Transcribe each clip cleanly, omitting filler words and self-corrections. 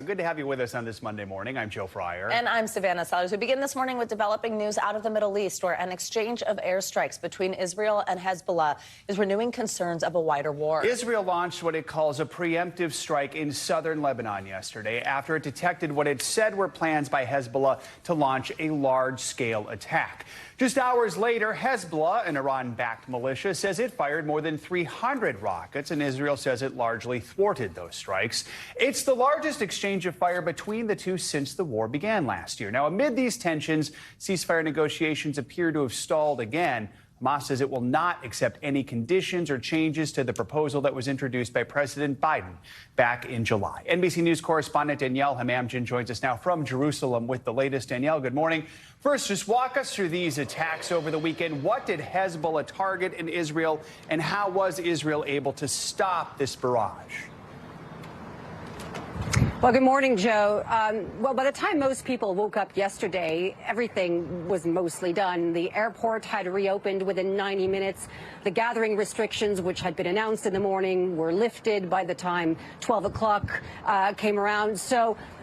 Good to have you with us on this Monday morning. I'm Joe Fryer. And I'm Savannah Sellers. We begin this morning with developing news out of the Middle East, where an exchange of airstrikes between Israel and Hezbollah is renewing concerns of a wider war. Israel launched what it calls a preemptive strike in southern Lebanon yesterday after it detected what it said were plans by Hezbollah to launch a large-scale attack. Just hours later, Hezbollah, an Iran-backed militia, says it fired more than 300 rockets, and Israel says it largely thwarted those strikes. It's the largest exchange of fire between the two since the war began last year. Now, amid these tensions, ceasefire negotiations appear to have stalled again. Hamas says it will not accept any conditions or changes to the proposal that was introduced by President Biden back in July. NBC News correspondent Danielle Hamamdjian joins us now from Jerusalem with the latest. Danielle, good morning. First, just walk us through these attacks over the weekend. What did Hezbollah target in Israel, and how was Israel able to stop this barrage? Well, good morning, Joe. Well, by the time most people woke up yesterday, everything was mostly done. The airport had reopened within 90 minutes. The gathering restrictions, which had been announced in the morning, were lifted by the time 12 o'clock came around.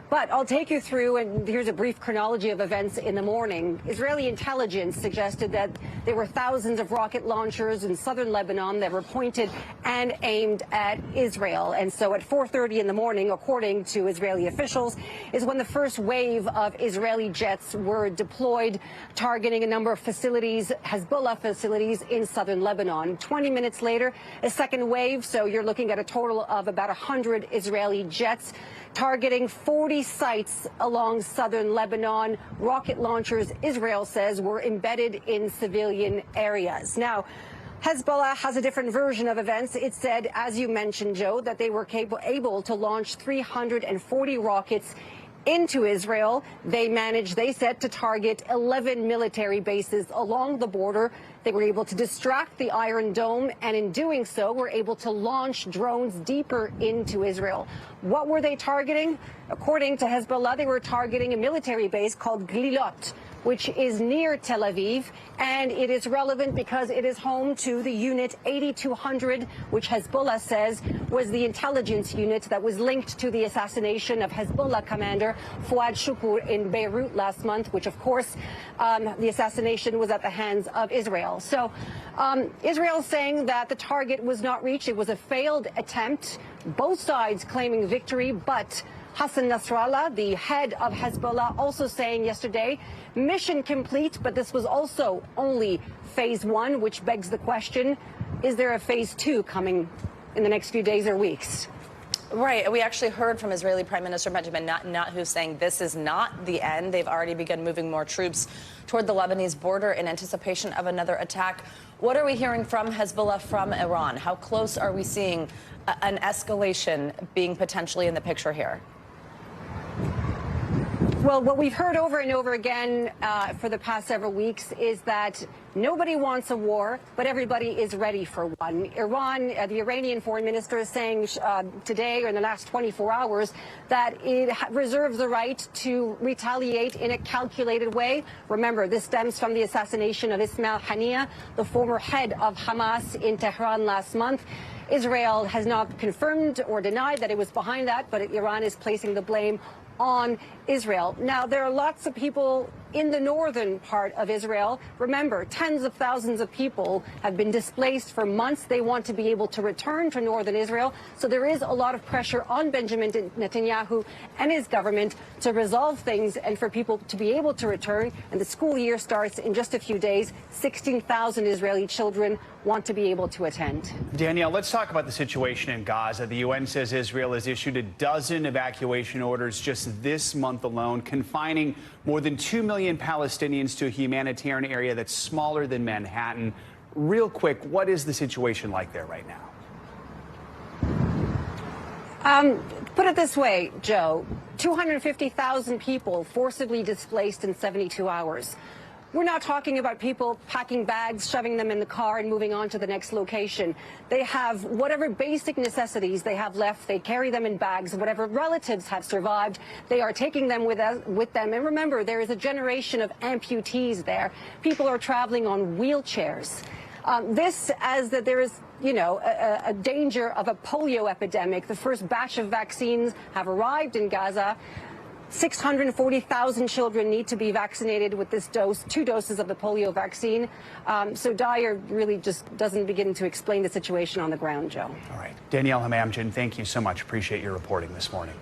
But I'll take you through, and here's a brief chronology of events in the morning. Israeli intelligence suggested that there were thousands of rocket launchers in southern Lebanon that were pointed and aimed at Israel. And so at 4:30 in the morning, according to Israeli officials, is when the first wave of Israeli jets were deployed, targeting a number of facilities, Hezbollah facilities in southern Lebanon. 20 minutes later, a second wave, so you're looking at a total of about 100 Israeli jets targeting 40 sites along southern Lebanon. Rocket launchers, Israel says, were embedded in civilian areas. Now, Hezbollah has a different version of events. It said, as you mentioned, Joe, that they were able to launch 340 rockets into Israel. They said, to target 11 military bases along the border. They were able to distract the Iron Dome, and in doing so, were able to launch drones deeper into Israel. What were they targeting? According to Hezbollah, they were targeting a military base called Glilot, which is near Tel Aviv, and it is relevant because it is home to the Unit 8200, which Hezbollah says was the intelligence unit that was linked to the assassination of Hezbollah commander Fouad Shukur in Beirut last month, which, of course, the assassination was at the hands of Israel. So Israel saying that the target was not reached. It was a failed attempt, both sides claiming victory, but Hassan Nasrallah, the head of Hezbollah, also saying yesterday, mission complete, but this was also only phase one, which begs the question, is there a phase two coming in the next few days or weeks? Right. We actually heard from Israeli Prime Minister Benjamin Netanyahu saying this is not the end. They've already begun moving more troops toward the Lebanese border in anticipation of another attack. What are we hearing from Hezbollah from Iran? How close are we seeing an escalation being potentially in the picture here? Well, what we've heard over and over again for the past several weeks is that nobody wants a war, but everybody is ready for one. Iran, the Iranian foreign minister is saying today or in the last 24 hours that it reserves the right to retaliate in a calculated way. Remember, this stems from the assassination of Ismail Haniyeh, the former head of Hamas in Tehran last month. Israel has not confirmed or denied that it was behind that, but Iran is placing the blame on Israel. Now, there are lots of people in the northern part of Israel. Remember, tens of thousands of people have been displaced for months. They want to be able to return to northern Israel. So there is a lot of pressure on Benjamin Netanyahu and his government to resolve things and for people to be able to return. And the school year starts in just a few days. 16,000 Israeli children want to be able to attend. Danielle, let's talk about the situation in Gaza. The UN says Israel has issued a dozen evacuation orders just this month alone, confining more than 2 million Palestinians to a humanitarian area that's smaller than Manhattan. Real quick, what is the situation like there right now? Put it this way, Joe, 250,000 people forcibly displaced in 72 hours. We're not talking about people packing bags, shoving them in the car and moving on to the next location. They have whatever basic necessities they have left. They carry them in bags. Whatever relatives have survived, they are taking them with them. And remember, there is a generation of amputees there. People are traveling on wheelchairs. This as that there is, a danger of a polio epidemic. The first batch of vaccines have arrived in Gaza. 640,000 children need to be vaccinated with this dose, 2 doses of the polio vaccine. So Dyer really just doesn't begin to explain the situation on the ground, Joe. All right. Danielle Hamamdjian, thank you so much. Appreciate your reporting this morning.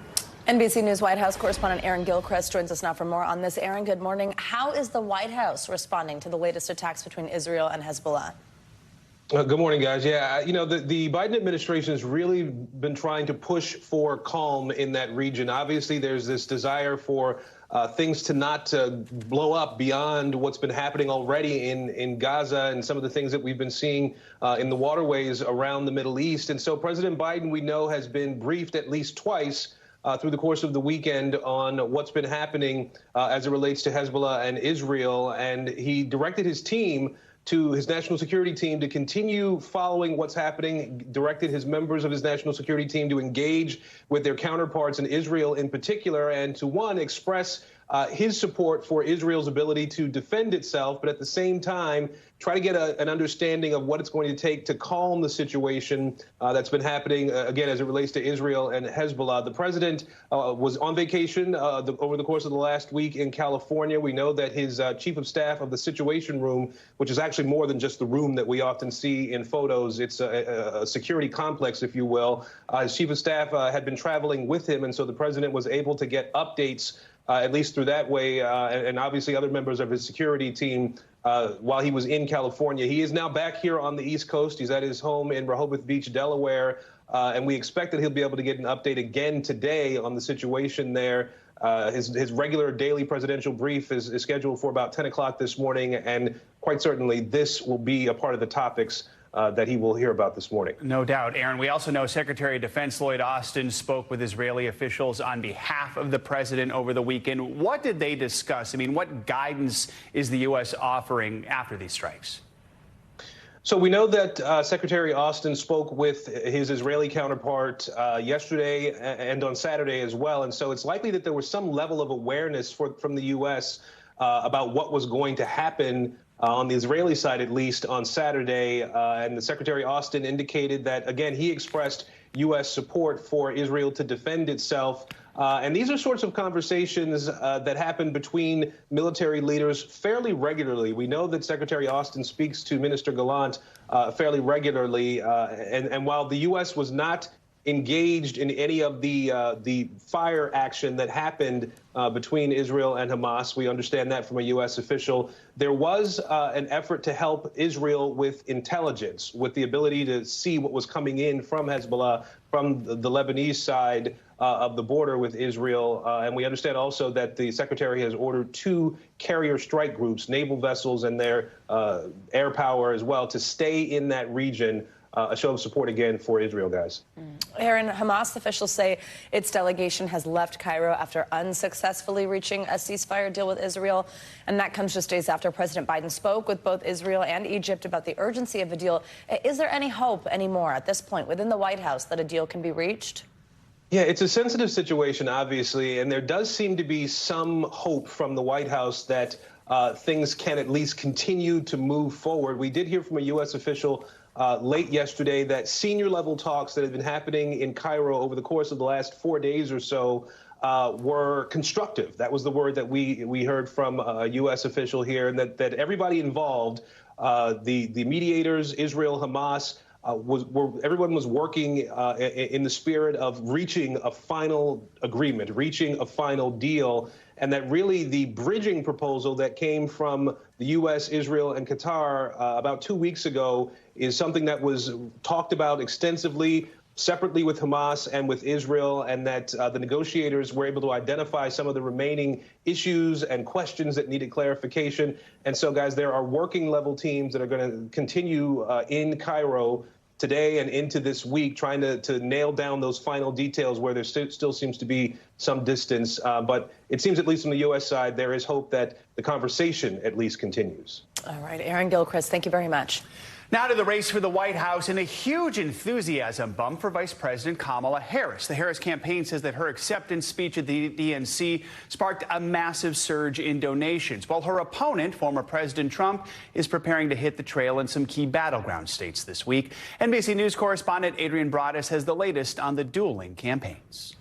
NBC News White House correspondent Aaron Gilchrist joins us now for more on this. Aaron, good morning. How is the White House responding to the latest attacks between Israel and Hezbollah? Good morning, guys. Yeah, the Biden administration has really been trying to push for calm in that region. Obviously, there's this desire for things to not blow up beyond what's been happening already in Gaza and some of the things that we've been seeing in the waterways around the Middle East. And so President Biden, we know, has been briefed at least twice through the course of the weekend on what's been happening as it relates to Hezbollah and Israel. And he directed his team, his national security team, to continue following what's happening, directed his members of his national security team to engage with their counterparts in Israel in particular, and to, express his support for Israel's ability to defend itself, but at the same time, try to get an understanding of what it's going to take to calm the situation that's been happening, again, as it relates to Israel and Hezbollah. The president was on vacation over the course of the last week in California. We know that his chief of staff of the Situation Room, which is actually more than just the room that we often see in photos, it's a security complex, if you will. His chief of staff had been traveling with him, and so the president was able to get updates at least through that way, and obviously other members of his security team while he was in California. He is now back here on the East Coast. He's at his home in Rehoboth Beach, Delaware, and we expect that he'll be able to get an update again today on the situation there. His regular daily presidential brief is scheduled for about 10 o'clock this morning, and quite certainly this will be a part of the topics that he will hear about this morning. No doubt, Aaron. We also know Secretary of Defense Lloyd Austin spoke with Israeli officials on behalf of the president over the weekend. What did they discuss? I mean, what guidance is the U.S. offering after these strikes? So we know that Secretary Austin spoke with his Israeli counterpart yesterday and on Saturday as well. And so it's likely that there was some level of awareness from the U.S. About what was going to happen on the Israeli side, at least on Saturday. And the Secretary Austin indicated that, again, he expressed U.S. support for Israel to defend itself. And these are sorts of conversations that happen between military leaders fairly regularly. We know that Secretary Austin speaks to Minister Gallant fairly regularly. And while the U.S. was not engaged in any of the fire action that happened between Israel and Hamas, we understand that from a U.S. official, there was an effort to help Israel with intelligence, with the ability to see what was coming in from Hezbollah, from the Lebanese side of the border with Israel. And we understand also that the secretary has ordered 2 carrier strike groups, naval vessels and their air power as well, to stay in that region. A show of support again for Israel, guys. Aaron, Hamas officials say its delegation has left Cairo after unsuccessfully reaching a ceasefire deal with Israel. And that comes just days after President Biden spoke with both Israel and Egypt about the urgency of a deal. Is there any hope anymore at this point within the White House that a deal can be reached? Yeah, it's a sensitive situation, obviously, and there does seem to be some hope from the White House that things can at least continue to move forward. We did hear from a U.S. official late yesterday that senior level talks that have been happening in Cairo over the course of the last 4 days or so were constructive. That was the word that we heard from a U.S. official here, and that everybody involved, the mediators, Israel, Hamas, everyone was working in the spirit of reaching a final agreement, reaching a final deal, and that really the bridging proposal that came from the U.S., Israel, and Qatar about 2 weeks ago is something that was talked about extensively, separately with Hamas and with Israel, and that the negotiators were able to identify some of the remaining issues and questions that needed clarification. And so, guys, there are working level teams that are going to continue in Cairo today and into this week, trying to nail down those final details where there still seems to be some distance. But it seems, at least from the U.S. side, there is hope that the conversation at least continues. All right, Aaron Gilchrist, thank you very much. Now to the race for the White House and a huge enthusiasm bump for Vice President Kamala Harris. The Harris campaign says that her acceptance speech at the DNC sparked a massive surge in donations, while her opponent, former President Trump, is preparing to hit the trail in some key battleground states this week. NBC News correspondent Adrian Broaddus has the latest on the dueling campaigns.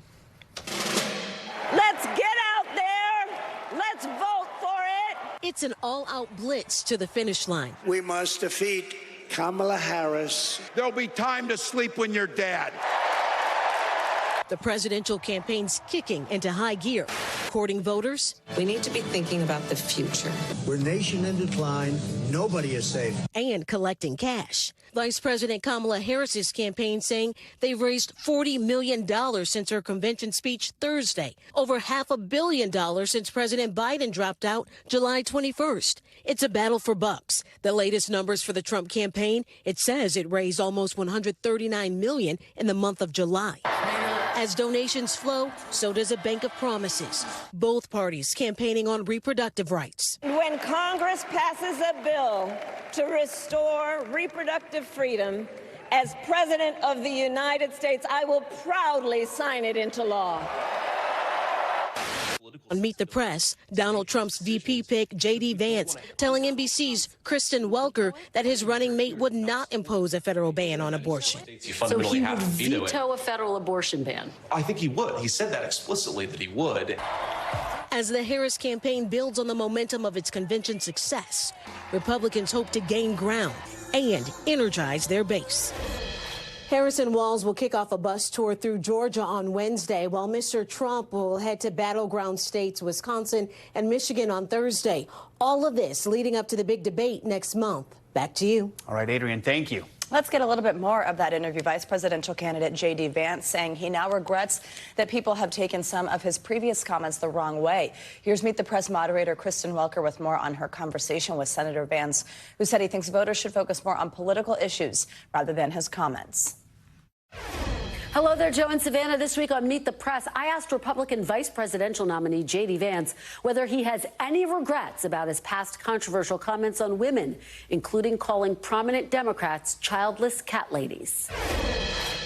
Let's get out there. Let's vote for it. It's an all-out blitz to the finish line. We must defeat Kamala Harris. There'll be time to sleep when you're dead. The presidential campaign's kicking into high gear. Courting voters. We need to be thinking about the future. We're a nation in decline. Nobody is safe. And collecting cash. Vice President Kamala Harris's campaign saying they've raised $40 million since her convention speech Thursday. Over $500 million since President Biden dropped out July 21st. It's a battle for bucks. The latest numbers for the Trump campaign, it says it raised almost $139 million in the month of July. As donations flow, so does a bank of promises. Both parties campaigning on reproductive rights. When Congress passes a bill to restore reproductive freedom, as President of the United States, I will proudly sign it into law. On Meet the Press, Donald Trump's VP pick, J.D. Vance, telling NBC's Kristen Welker that his running mate would not impose a federal ban on abortion. So he would veto a federal abortion ban? I think he would. He said that explicitly, that he would. As the Harris campaign builds on the momentum of its convention success, Republicans hope to gain ground and energize their base. Harris and Walz will kick off a bus tour through Georgia on Wednesday, while Mr. Trump will head to battleground states Wisconsin and Michigan on Thursday. All of this leading up to the big debate next month. Back to you. All right, Adrian, thank you. Let's get a little bit more of that interview. Vice presidential candidate J.D. Vance saying he now regrets that people have taken some of his previous comments the wrong way. Here's Meet the Press moderator Kristen Welker with more on her conversation with Senator Vance, who said he thinks voters should focus more on political issues rather than his comments. Hello there, Joe and Savannah. This week on Meet the Press, I asked Republican vice presidential nominee J.D. Vance whether he has any regrets about his past controversial comments on women, including calling prominent Democrats childless cat ladies.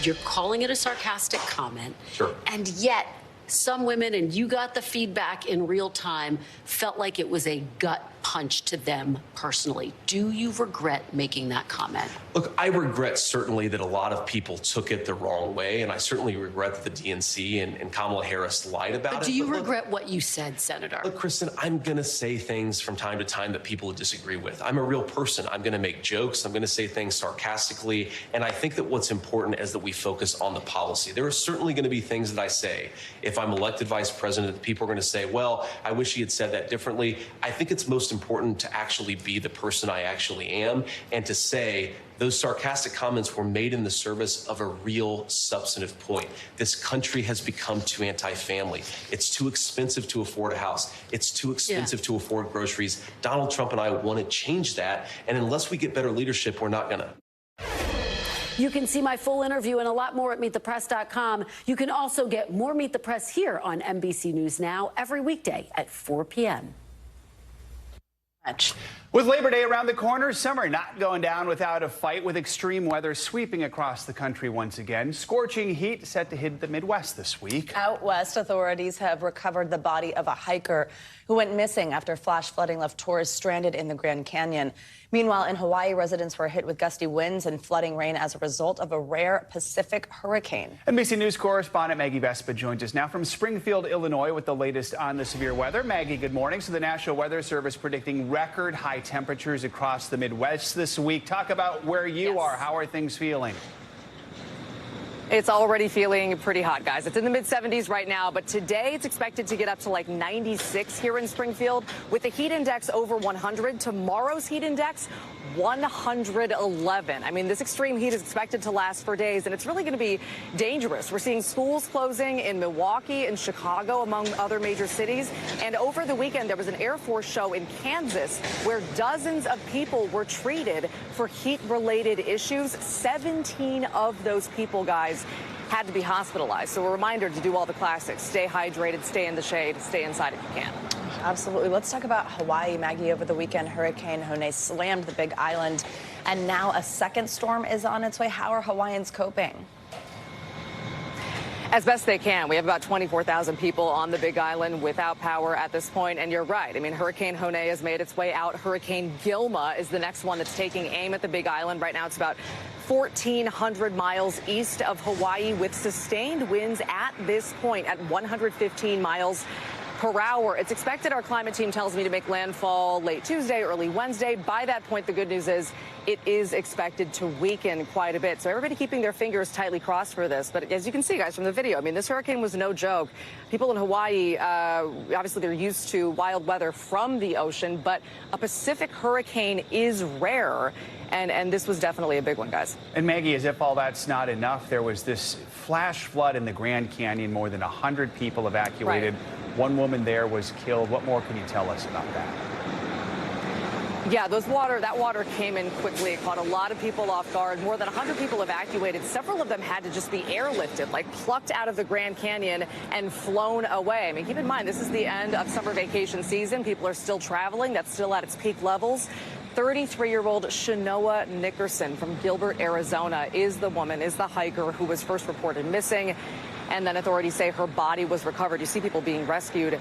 You're calling it a sarcastic comment. Sure. And yet, some women, and you got the feedback in real time, felt like it was a gut punch to them personally. Do you regret making that comment? Look, I regret certainly that a lot of people took it the wrong way, and I certainly regret that the DNC and Kamala Harris lied about it. But do you regret what you said, Senator? Look, Kristen, I'm going to say things from time to time that people disagree with. I'm a real person. I'm going to make jokes. I'm going to say things sarcastically, and I think that what's important is that we focus on the policy. There are certainly going to be things that I say. If I'm elected vice president, people are going to say, well, I wish he had said that differently. I think it's most important to actually be the person I actually am and to say those sarcastic comments were made in the service of a real substantive point. This country has become too anti-family. It's too expensive to afford a house. It's too expensive to afford groceries. Donald Trump and I want to change that. And unless we get better leadership, we're not going to. You can see my full interview and a lot more at MeetThePress.com. You can also get more Meet the Press here on NBC News Now every weekday at 4 p.m. With Labor Day around the corner, summer not going down without a fight, with extreme weather sweeping across the country once again. Scorching heat set to hit the Midwest this week. Out west, authorities have recovered the body of a hiker who went missing after flash flooding left tourists stranded in the Grand Canyon. Meanwhile, in Hawaii, residents were hit with gusty winds and flooding rain as a result of a rare Pacific hurricane. NBC News correspondent Maggie Vespa joins us now from Springfield, Illinois, with the latest on the severe weather. Maggie, good morning. So the National Weather Service predicting record high temperatures across the Midwest this week. Talk about where you are. How are things feeling? It's already feeling pretty hot, guys. It's in the mid-70s right now, but today it's expected to get up to like 96 here in Springfield with the heat index over 100. Tomorrow's heat index, 111. I mean, this extreme heat is expected to last for days, and it's really going to be dangerous. We're seeing schools closing in Milwaukee and Chicago, among other major cities. And over the weekend, there was an Air Force show in Kansas where dozens of people were treated for heat-related issues. 17 of those people, guys, had to be hospitalized. So a reminder to do all the classics. Stay hydrated, stay in the shade, stay inside if you can. Absolutely. Let's talk about Hawaii, Maggie. Over the weekend, Hurricane Hone slammed the Big Island, and now a second storm is on its way. How are Hawaiians coping? As best they can. We have about 24,000 people on the Big Island without power at this point. And you're right. I mean, Hurricane Hone has made its way out. Hurricane Gilma is the next one that's taking aim at the Big Island. Right now, it's about 1,400 miles east of Hawaii with sustained winds at this point at 115 miles per hour. It's expected, our climate team tells me, to make landfall late Tuesday, early Wednesday. By that point, the good news is it is expected to weaken quite a bit. So everybody keeping their fingers tightly crossed for this. But as you can see, guys, from the video, I mean, this hurricane was no joke. People in Hawaii, obviously, they're used to wild weather from the ocean, but a Pacific hurricane is rare. And this was definitely a big one, guys. And Maggie, as if all that's not enough, there was this flash flood in the Grand Canyon. More than 100 people evacuated. Right. One woman there was killed. What more can you tell us about that? Yeah, that water came in quickly. It caught a lot of people off guard. More than 100 people evacuated. Several of them had to just be airlifted, like plucked out of the Grand Canyon and flown away. I mean, keep in mind, this is the end of summer vacation season. People are still traveling. That's still at its peak levels. 33-year-old Shanoa Nickerson from Gilbert, Arizona is the hiker who was first reported missing. And then authorities say her body was recovered. You see people being rescued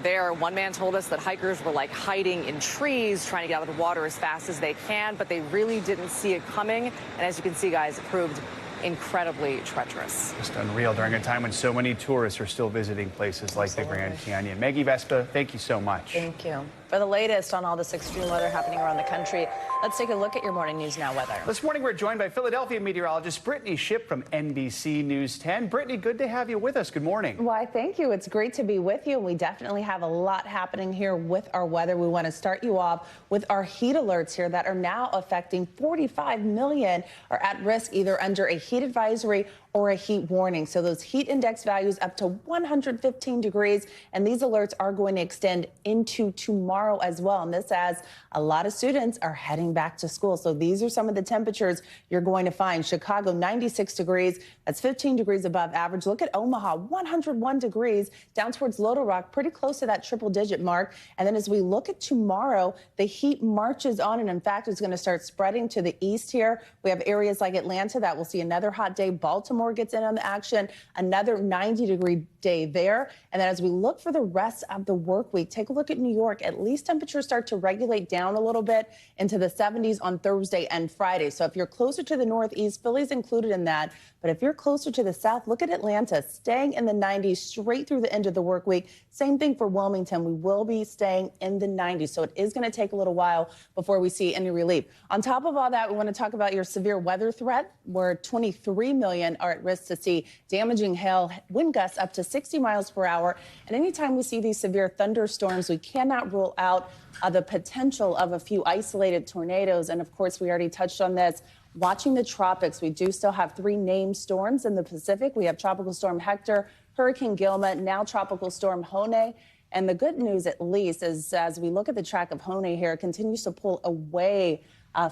there. One man told us that hikers were like hiding in trees, trying to get out of the water as fast as they can, but they really didn't see it coming. And as you can see, guys, it proved incredibly treacherous. Just unreal during a time when so many tourists are still visiting places like the Grand Canyon. Maggie Vespa, thank you so much. Thank you. For the latest on all this extreme weather happening around the country, let's take a look at your Morning News Now weather. This morning, we're joined by Philadelphia meteorologist Brittany Ship from NBC News 10. Brittany, good to have you with us. Good morning. Why, thank you. It's great to be with you. We definitely have a lot happening here with our weather. We want to start you off with our heat alerts here that are now affecting 45 million are at risk either under a heat advisory or a heat warning. So those heat index values up to 115 degrees. And these alerts are going to extend into tomorrow as well. And this as a lot of students are heading back to school. So these are some of the temperatures you're going to find. Chicago, 96 degrees. That's 15 degrees above average. Look at Omaha, 101 degrees down towards Little Rock, pretty close to that triple digit mark. And then as we look at tomorrow, the heat marches on. And in fact, it's going to start spreading to the east here. We have areas like Atlanta that will see another hot day. Baltimore gets in on the action, another 90-degree day there. And then as we look for the rest of the work week, take a look at New York. At least temperatures start to regulate down a little bit into the 70s on Thursday and Friday. So if you're closer to the northeast, Philly's included in that. But if you're closer to the south, look at Atlanta, staying in the 90s straight through the end of the work week. Same thing for Wilmington. We will be staying in the 90s. So it is going to take a little while before we see any relief. On top of all that, we want to talk about your severe weather threat, where 23 million are at risk to see damaging hail, wind gusts up to 60 miles per hour. And anytime we see these severe thunderstorms, we cannot rule out the potential of a few isolated tornadoes. And of course, we already touched on this. Watching the tropics, we do still have 3 named storms in the Pacific. We have Tropical Storm Hector, Hurricane Gilma, now Tropical Storm Hone. And the good news, at least, is as we look at the track of Hone here, it continues to pull away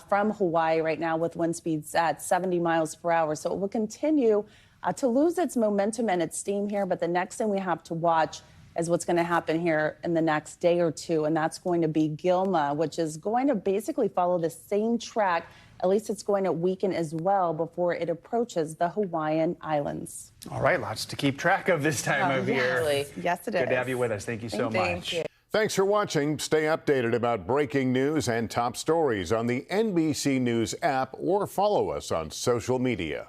from Hawaii right now with wind speeds at 70 miles per hour. So it will continue to lose its momentum and its steam here. But the next thing we have to watch is what's going to happen here in the next day or two. And that's going to be Gilma, which is going to basically follow the same track. At least it's going to weaken as well before it approaches the Hawaiian Islands. All right, lots to keep track of this time of year. Yes, it is. Good to have you with us. Thank you so much. You. Thanks for watching. Stay updated about breaking news and top stories on the NBC News app or follow us on social media.